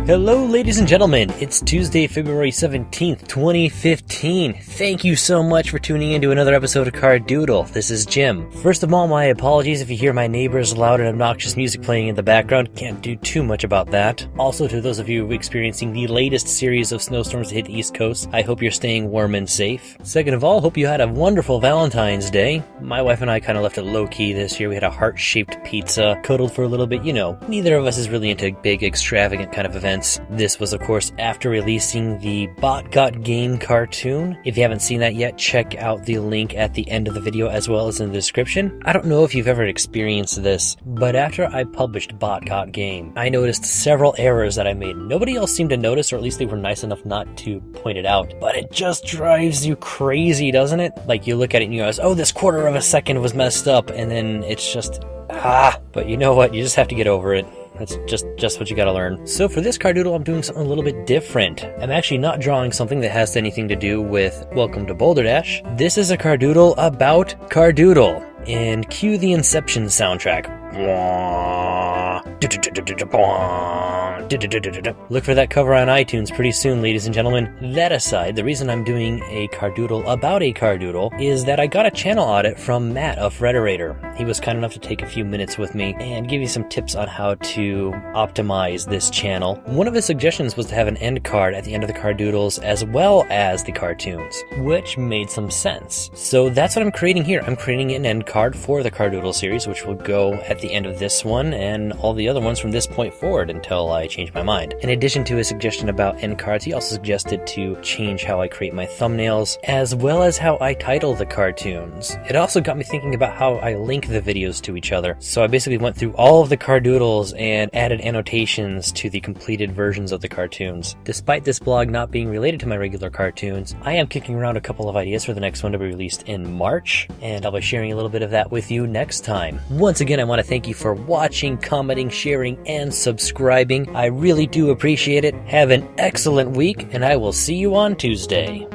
Hello ladies and gentlemen, it's Tuesday, February 17th, 2015. Thank you so much for tuning in to another episode of Cardoodle. This is Jim. First of all, my apologies if you hear my neighbor's loud and obnoxious music playing in the background. Can't do too much about that. Also, to those of you experiencing the latest series of snowstorms to hit the East Coast, I hope you're staying warm and safe. Second of all, hope you had a wonderful Valentine's Day. My wife and I kind of left it low-key this year. We had a heart-shaped pizza, cuddled for a little bit. You know, neither of us is really into big, extravagant kind of events. This was, of course, after releasing the Bot Got Game cartoon. If you haven't seen that yet, check out the link at the end of the video as well as in the description. I don't know if you've ever experienced this, but after I published Bot Got Game, I noticed several errors that I made. Nobody else seemed to notice, or at least they were nice enough not to point it out. But it just drives you crazy, doesn't it? Like, you look at it and you go, oh, this quarter of a second was messed up, and then it's just, But you know what? You just have to get over it. That's just what you gotta learn. So for this Cardoodle, I'm doing something a little bit different. I'm actually not drawing something that has anything to do with Welcome to Boulderdash. This is a Cardoodle about Cardoodle. And cue the Inception soundtrack. Look for that cover on iTunes pretty soon, ladies and gentlemen. That aside, the reason I'm doing a Cardoodle about a Cardoodle is that I got a channel audit from Matt of Frederator. He was kind enough to take a few minutes with me and give you some tips on how to optimize this channel. One of his suggestions was to have an end card at the end of the Cardoodles as well as the cartoons, which made some sense. So that's what I'm creating here. I'm creating an end card for the Cardoodle series, which will go at the end of this one and all the other ones from this point forward until I change my mind. In addition to his suggestion about end cards, he also suggested to change how I create my thumbnails as well as how I title the cartoons. It also got me thinking about how I link the videos to each other. So I basically went through all of the Cardoodles and added annotations to the completed versions of the cartoons. Despite this blog not being related to my regular cartoons, I am kicking around a couple of ideas for the next one to be released in March, and I'll be sharing a little bit of that with you next time. Once again, I want to thank you for watching, commenting, sharing, and subscribing. I really do appreciate it. Have an excellent week, and I will see you on Tuesday.